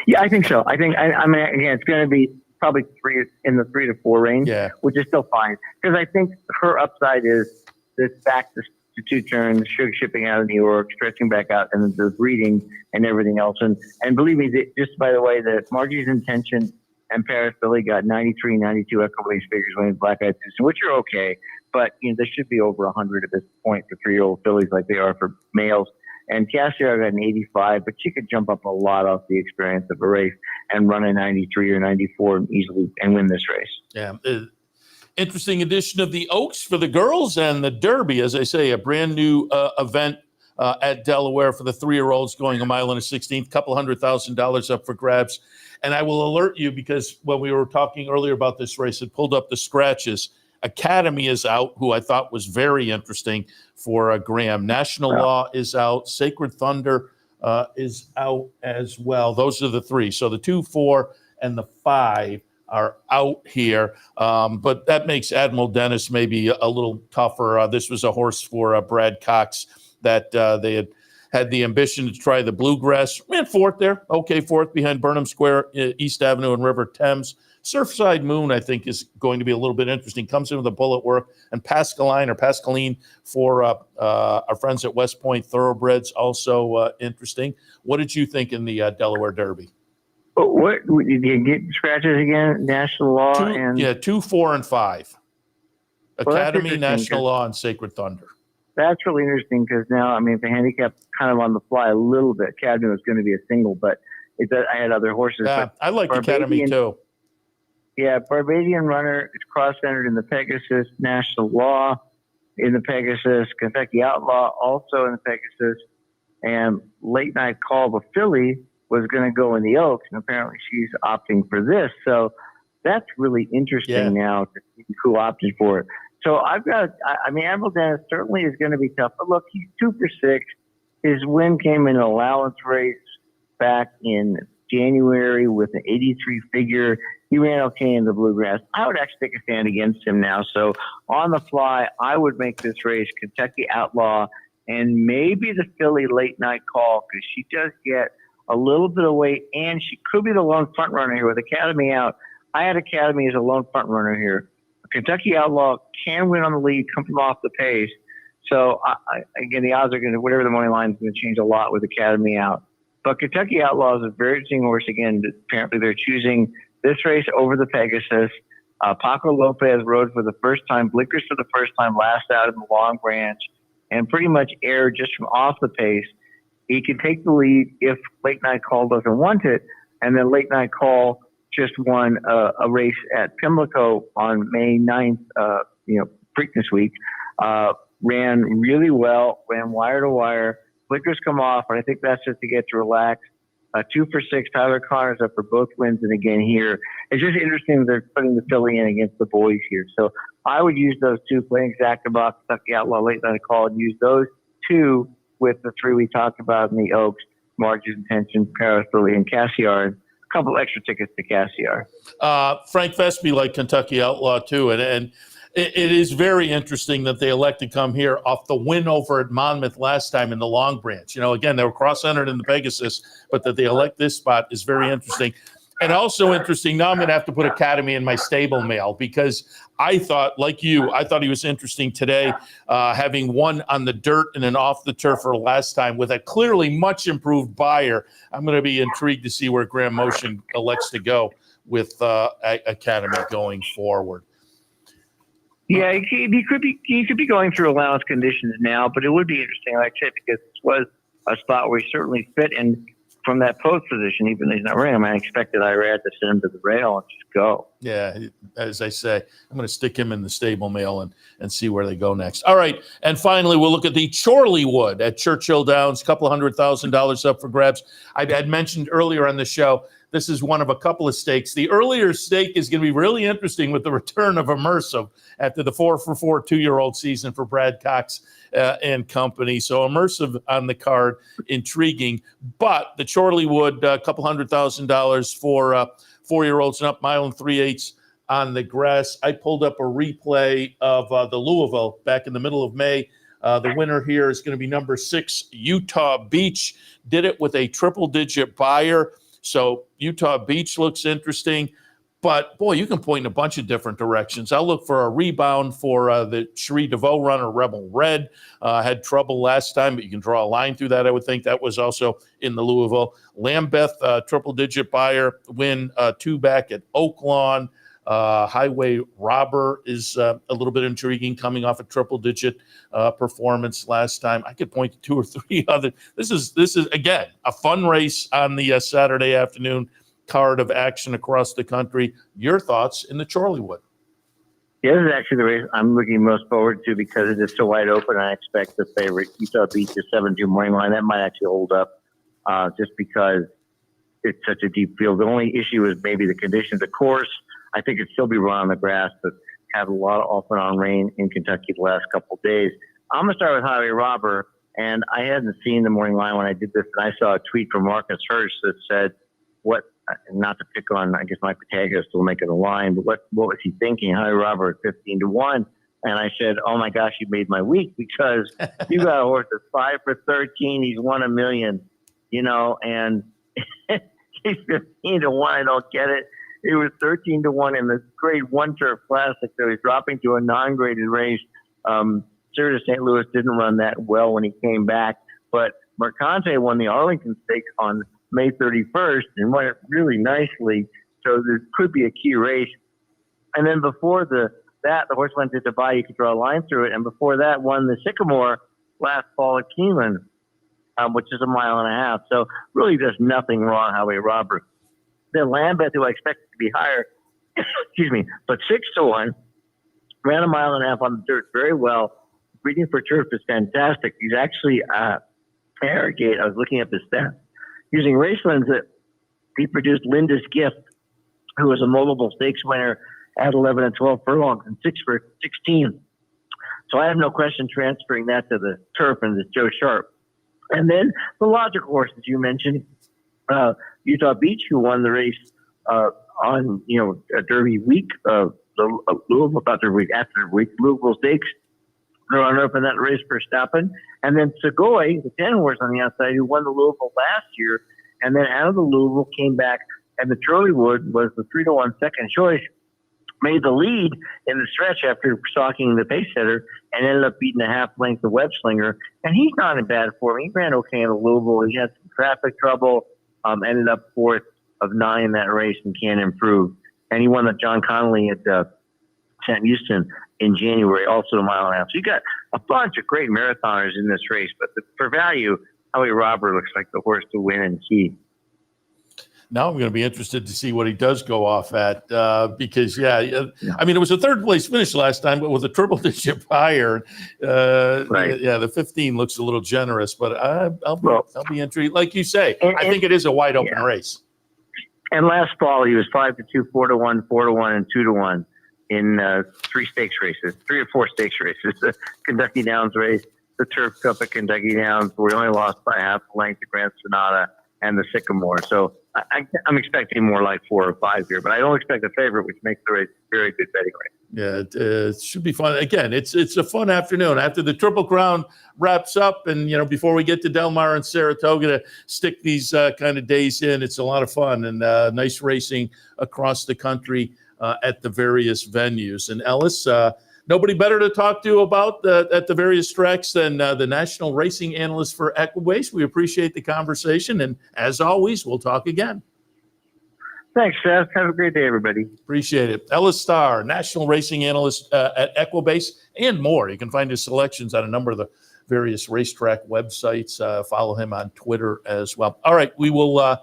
K: Yeah, I think so. I mean, again, it's going to be probably 3 in the 3 to 4 range, which is still fine because I think her upside is this back to 2 turns, shipping out of New York, stretching back out, and the breeding and everything else. And believe me, just by the way, that Margie's Intention and Paris Lily got 93, 92 Equibase figures winning Black Eyed Susan, which are okay, but they should be over 100 at this point for 3-year-old fillies like they are for males. And Cassier got an 85, but she could jump up a lot off the experience of a race and run a 93 or 94 and easily and win this race.
C: Yeah. Interesting edition of the Oaks for the girls and the Derby, as I say, a brand new event at Delaware for the 3-year-olds going 1 mile and a 16th, $200,000 up for grabs. And I will alert you because when we were talking earlier about this race, it pulled up the scratches. Academy is out, who I thought was very interesting for Graham. National Law is out. Sacred Thunder is out as well. Those are the 3. So the 2, 4, and the 5 are out here. But that makes Admiral Dennis maybe a little tougher. This was a horse for Brad Cox that they had the ambition to try the Bluegrass. Ran 4th there. Okay, 4th behind Burnham Square, East Avenue, and River Thames. Surfside Moon, I think, is going to be a little bit interesting. Comes in with a bullet work. And Pascaline for our friends at West Point Thoroughbreds, also interesting. What did you think in the Delaware Derby?
K: What did you get scratches again? National Law
C: 2, 4, and 5. Academy, National Law, and Sacred Thunder.
K: That's really interesting because now, I mean, the handicap kind of on the fly a little bit. Academy was going to be a single, but I had other horses.
C: Yeah, I like Academy too.
K: Yeah, Barbadian Runner is cross-centered in the Pegasus, National Law in the Pegasus, Kentucky Outlaw also in the Pegasus, and Late Night Call, the filly, was going to go in the Oaks, and apparently she's opting for this. So that's really interesting now to see who opted for it. So Admiral Dennis certainly is going to be tough. But look, he's 2 for 6. His win came in an allowance race back in January with an 83 figure. He ran okay in the Bluegrass. I would actually take a stand against him now. So on the fly, I would make this race Kentucky Outlaw and maybe the filly Late Night Call because she does get a little bit of weight and she could be the lone front runner here with Academy out. I had Academy as a lone front runner here. Kentucky Outlaw can win on the lead, come from off the pace. So again, the odds are going to, whatever the money line is going to change a lot with Academy out. But Kentucky Outlaw is a very interesting horse. Again, apparently they're choosing this race over the Pegasus. Paco Lopez rode for the first time, blinkers for the first time, last out in the Long Branch, and pretty much aired just from off the pace. He can take the lead if Late Night Call doesn't want it, and then Late Night Call just won a race at Pimlico on May 9th, Preakness week. Ran really well, ran wire to wire. Blinkers come off, and I think that's just to get to relax. 2 for 6. Tyler Connor's up for both wins, and again here, it's just interesting that they're putting the filly in against the boys here. So I would use those two, playing exacta box, Kentucky Outlaw, Late Night Call, and use those two with the 3 we talked about in the Oaks, Marge's Intention, Paris Lily, and Cassiar. A couple extra tickets to Cassiar.
C: Frank Vespe like Kentucky Outlaw too, and it is very interesting that they elect to come here off the win over at Monmouth last time in the Long Branch. Again, they were cross-centered in the Pegasus, but that they elect this spot is very interesting. And also interesting, now I'm going to have to put Academy in my stable mail because I thought, like you, I thought he was interesting today, having won on the dirt and then off the turf for last time with a clearly much improved buyer. I'm going to be intrigued to see where Graham Motion elects to go with Academy going forward.
K: Yeah, he could be going through allowance conditions now, but it would be interesting, like I said, because this was a spot where he certainly fit in from that post position, even though he's not running. I expected Irad to send him to the rail and just go.
C: Yeah, as I say, I'm going to stick him in the stable mail and see where they go next. All right, and finally, we'll look at the Chorleywood at Churchill Downs, a couple $100,000 up for grabs. I had mentioned earlier on the show, this is one of a couple of stakes. The earlier stake is going to be really interesting with the return of Immersive after the 4-for-4 2-year-old season for Brad Cox and company. So Immersive on the card, intriguing. But the Chorleywood, a couple $100,000 for 4-year-olds and up, mile and 3/8 on the grass. I pulled up a replay of the Louisville back in the middle of May. The winner here is going to be number 6, Utah Beach. Did it with a triple-digit buyer. So Utah Beach looks interesting. But, boy, you can point in a bunch of different directions. I'll look for a rebound for the Cherie DeVoe runner, Rebel Red. Had trouble last time, but you can draw a line through that, I would think. That was also in the Louisville. Lambeth, triple-digit buyer, win 2 back at Oaklawn. Highway Robber is a little bit intriguing, coming off a triple-digit performance last time. I could point to 2 or 3 other. This is again, a fun race on the Saturday afternoon card of action across the country. Your thoughts in the Chorleywood?
K: Yeah, this is actually the race I'm looking most forward to because it is so wide open. I expect the favorite, Utah Beach, the 7-2 morning line. That might actually hold up just because it's such a deep field. The only issue is maybe the conditions. Of course, I think it'd still be run on the grass, but have a lot of off and on rain in Kentucky the last couple of days. I'm going to start with Highway Robber, and I hadn't seen the morning line when I did this, and I saw a tweet from Marcus Hurst that said, not to pick on, I guess, Mike Pataglia is still making the line, but what was he thinking? Highway Robber at 15-1. And I said, oh my gosh, you made my week because you got a horse that's 5 for 13. He's won $1 million, and he's 15-1. I don't get it. It was 13-1 in the Grade 1 Turf Classic, so he's dropping to a non-graded race. Sir de St. Louis didn't run that well when he came back, but Mercante won the Arlington Stakes on May 31st and won it really nicely. So there could be a key race. And then before that, the horse went to Dubai. You could draw a line through it. And before that, won the Sycamore last fall at Keeneland, which is 1.5 miles. So really does nothing wrong, Highway Robber. Then Lambeth, who I expected to be higher, excuse me, but 6-1, ran 1.5 miles on the dirt very well. Breeding for turf is fantastic. He's actually Harrogate. I was looking at the stats. Using Racelands, that he produced Linda's Gift, who was a multiple stakes winner at 11 and 12 furlongs and 6 for 16. So I have no question transferring that to the turf and this Joe Sharp. And then the logical horses you mentioned, Utah Beach, who won the race on a Derby week, the Louisville, not Derby week, after Derby week, Louisville Stakes, the runner-up in that race for Verstappen. And then Segoy, the 10 horse on the outside, who won the Louisville last year, and then out of the Louisville came back, and the Chorleywood was the 3-1 second choice. made the lead in the stretch after stalking the pace setter and ended up beating a half length of Web Slinger. And he's not in bad form. He ran okay in the Louisville. He had some traffic trouble, ended up 4th of 9 in that race and can improve. And he won the John Connolly at St. Houston in January, also a mile and a half. So you got a bunch of great marathoners in this race. But for value, Howie Robert looks like the horse to win in key.
C: Now I'm going to be interested to see what he does go off at because, I mean, it was a 3rd place finish last time, but with a triple digit higher.
K: Right.
C: Yeah, the 15 looks a little generous, but I'll be intrigued. Like you say, I think it is a wide open race.
K: And last fall, he was 5-2, 4-1, 4-1, and 2-1 in 3 stakes races, 3 or 4 stakes races. The Kentucky Downs race, the Turf Cup at Kentucky Downs, where he only lost by half a length to Grand Sonata and the Sycamore. So I'm expecting more like 4 or 5 here, but I don't expect a favorite, which makes the race a very good betting race.
C: Yeah, it should be fun. Again, it's a fun afternoon after the Triple Crown wraps up, and before we get to Del Mar and Saratoga to stick these kind of days in, it's a lot of fun and nice racing across the country at the various venues. And Ellis, nobody better to talk to about at the various tracks than the national racing analyst for Equibase. We appreciate the conversation, and as always, we'll talk again.
K: Thanks, Seth. Have a great day, everybody.
C: Appreciate it. Ellis Star, national racing analyst at Equibase, and more. You can find his selections on a number of the various racetrack websites. Follow him on Twitter as well. All right, we will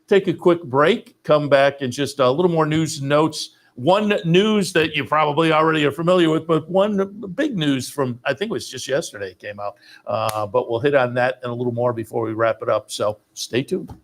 C: take a quick break, come back, and just a little more news and notes. One news that you probably already are familiar with, but one big news from, I think it was just yesterday, came out. But we'll hit on that and a little more before we wrap it up. So stay tuned.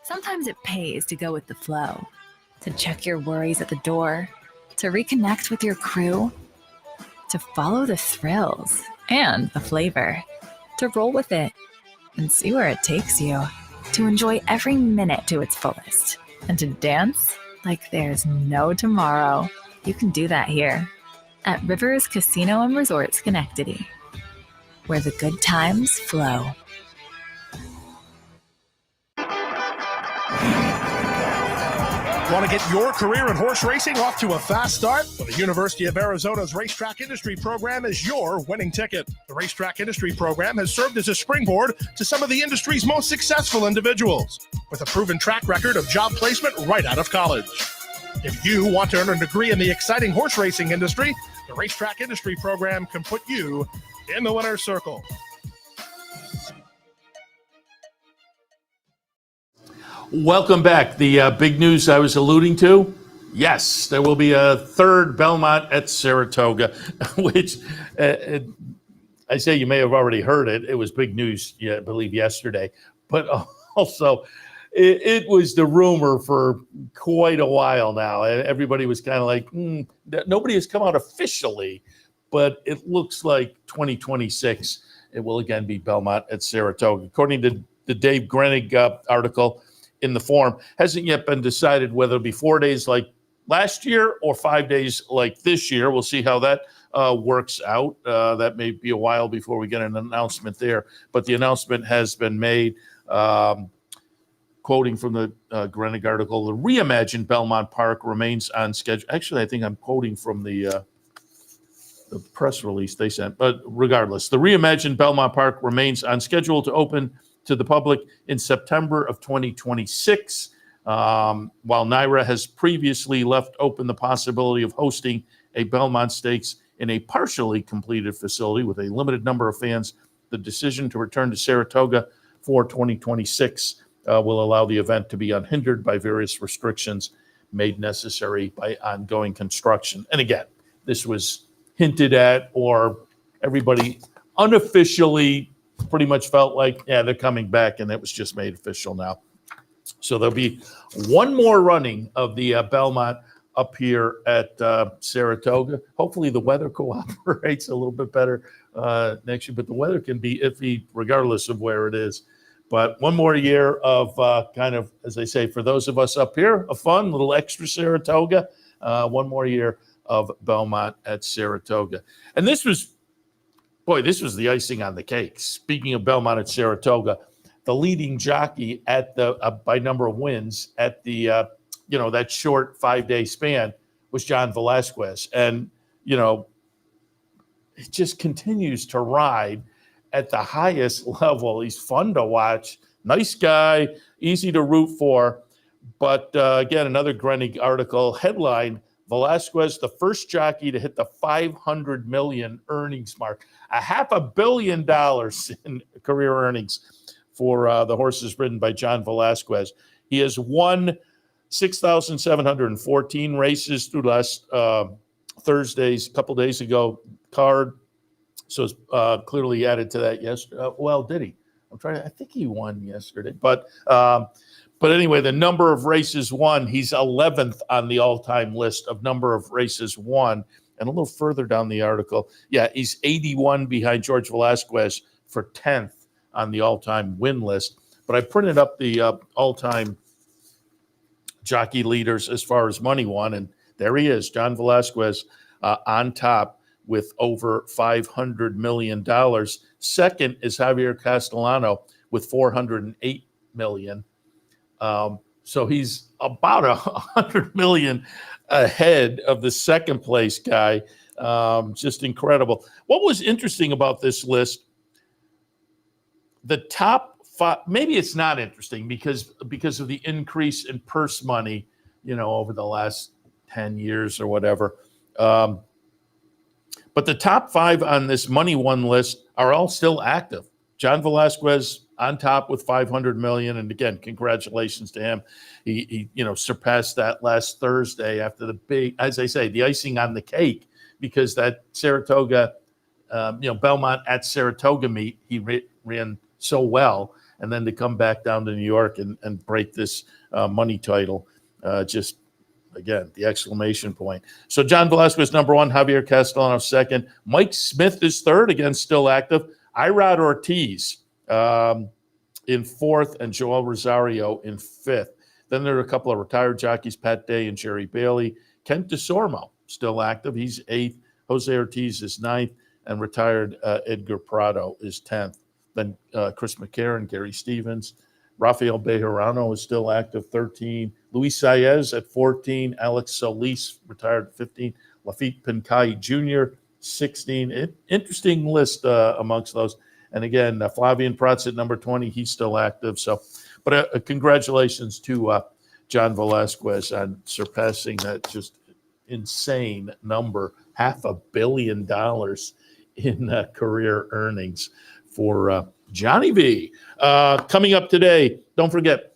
H: Sometimes it pays to go with the flow, to check your worries at the door, to reconnect with your crew, to follow the thrills and the flavor, to roll with it and see where it takes you, to enjoy every minute to its fullest, and to dance like there's no tomorrow. You can do that here at Rivers Casino and Resort Schenectady, where the good times flow.
I: Want to get your career in horse racing off to a fast start? Well, the University of Arizona's Racetrack Industry Program is your winning ticket. The Racetrack Industry Program has served as a springboard to some of the industry's most successful individuals, with a proven track record of job placement right out of college. If you want to earn a degree in the exciting horse racing industry, the Racetrack Industry Program can put you in the winner's circle.
C: Welcome back. The big news I was alluding to, yes, there will be a 3rd Belmont at Saratoga, which I say you may have already heard it. It was big news, I believe, yesterday. But also, it was the rumor for quite a while now. Everybody was kind of like, nobody has come out officially, but it looks like 2026, it will again be Belmont at Saratoga. According to the Dave Grenig article in the Forum, hasn't yet been decided whether it'll be 4 days like last year or 5 days like this year. We'll see how that works out. That may be a while before we get an announcement there, but the announcement has been made. Quoting from the Grenig article, the reimagined Belmont Park remains on schedule. Actually, I think I'm quoting from the press release they sent, but regardless, the reimagined Belmont Park remains on schedule to open to the public in September of 2026, while NYRA has previously left open the possibility of hosting a Belmont Stakes in a partially completed facility with a limited number of fans. The decision to return to Saratoga for 2026 will allow the event to be unhindered by various restrictions made necessary by ongoing construction. And again, this was hinted at, or everybody unofficially pretty much felt like, yeah, they're coming back, and it was just made official now. So there'll be one more running of the Belmont up here at Saratoga. Hopefully the weather cooperates a little bit better next year, but the weather can be iffy regardless of where it is. But one more year of kind of, as I say, for those of us up here, a fun little extra Saratoga. One more year of Belmont at Saratoga. And this was the icing on the cake. Speaking of Belmont at Saratoga, the leading jockey at the by number of wins at the that short 5-day span was John Velasquez, and it just continues to ride at the highest level. He's fun to watch, nice guy, easy to root for. But again, another Grenig article headline: Velasquez, the first jockey to hit the 500 million earnings mark, $500 million in career earnings for the horses ridden by John Velasquez. He has won 6,714 races through last Thursday's, a couple days ago, card. So it's clearly added to that yesterday. Well, did he? I think he won yesterday. But anyway, the number of races won, he's 11th on the all-time list of number of races won. And a little further down the article, he's 81 behind George Velasquez for 10th on the all-time win list. But I printed up the all-time jockey leaders as far as money won, and there he is, John Velasquez, on top with over $500 million. Second is Javier Castellano with $408 million. So he's about $100 million ahead of the second place guy. Just incredible. What was interesting about this list, the top five, maybe it's not interesting because of the increase in purse money, over the last 10 years or whatever. But the top five on this money one list are all still active. John Velasquez on top with $500 million. And again, congratulations to him. He surpassed that last Thursday after the big, as I say, the icing on the cake, because that Saratoga, Belmont at Saratoga meet, he ran so well. And then to come back down to New York and break this money title, just, again, the exclamation point. So John Velasquez, number one, Javier Castellano, second. Mike Smith is third, again, still active. Irad Ortiz in fourth, and Joel Rosario in fifth. Then there are a couple of retired jockeys, Pat Day and Jerry Bailey. Kent DeSormo, still active. He's eighth. Jose Ortiz is ninth, and retired Edgar Prado is 10th. Then Chris McCarron, Gary Stevens. Rafael Bejarano is still active, 13. Luis Saez at 14. Alex Solis, retired at 15. Lafitte Pincaille Jr., 16. Interesting list amongst those. And again, Flavian Prats at number 20. He's still active. So, but congratulations to John Velasquez on surpassing that just insane number, $500 million in career earnings for Johnny V. Coming up today, don't forget,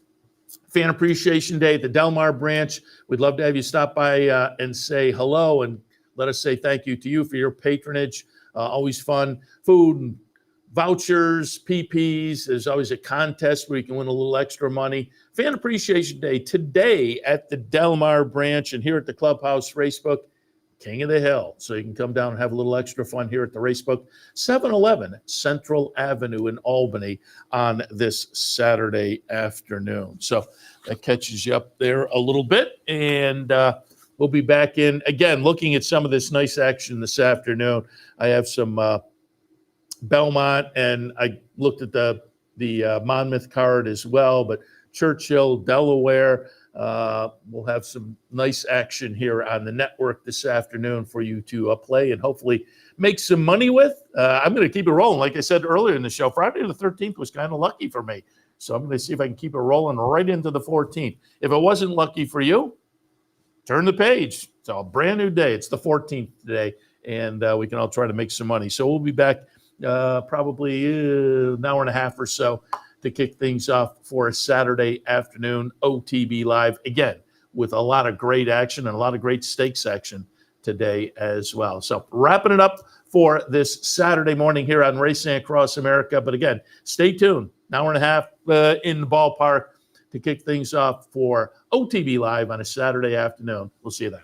C: Fan Appreciation Day at the Delmar branch. We'd love to have you stop by and say hello and let us say thank you to you for your patronage. Always fun. Food and vouchers, PPs. There's always a contest where you can win a little extra money. Fan Appreciation Day today at the Delmar branch and here at the Clubhouse Racebook. King of the Hill. So you can come down and have a little extra fun here at the Racebook, 711 Central Avenue in Albany on this Saturday afternoon. So that catches you up there a little bit. And we'll be back in, again, looking at some of this nice action this afternoon. I have some Belmont, and I looked at the Monmouth card as well, but Churchill, Delaware, we'll have some nice action here on the network this afternoon for you to play and hopefully make some money with. I'm going to keep it rolling. Like I said earlier in the show, Friday the 13th was kind of lucky for me. So I'm going to see if I can keep it rolling right into the 14th. If it wasn't lucky for you, turn the page. It's a brand new day. It's the 14th today, and we can all try to make some money. So we'll be back probably an hour and a half or so to kick things off for a Saturday afternoon OTB Live, again, with a lot of great action and a lot of great stakes action today as well. So wrapping it up for this Saturday morning here on Racing Across America. But again, stay tuned. An hour and a half in the ballpark to kick things off for OTB Live on a Saturday afternoon. We'll see you then.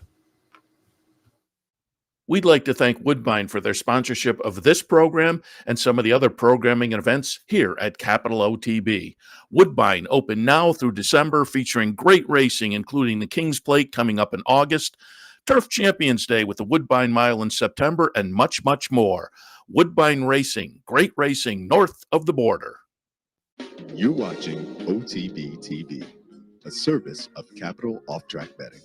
C: We'd like to thank Woodbine for their sponsorship of this program and some of the other programming and events here at Capital OTB. Woodbine open now through December, featuring great racing, including the King's Plate coming up in August, Turf Champions Day with the Woodbine Mile in September, and much, much more. Woodbine Racing, great racing north of the border.
L: You're watching OTB TV, a service of Capital Off-Track Betting.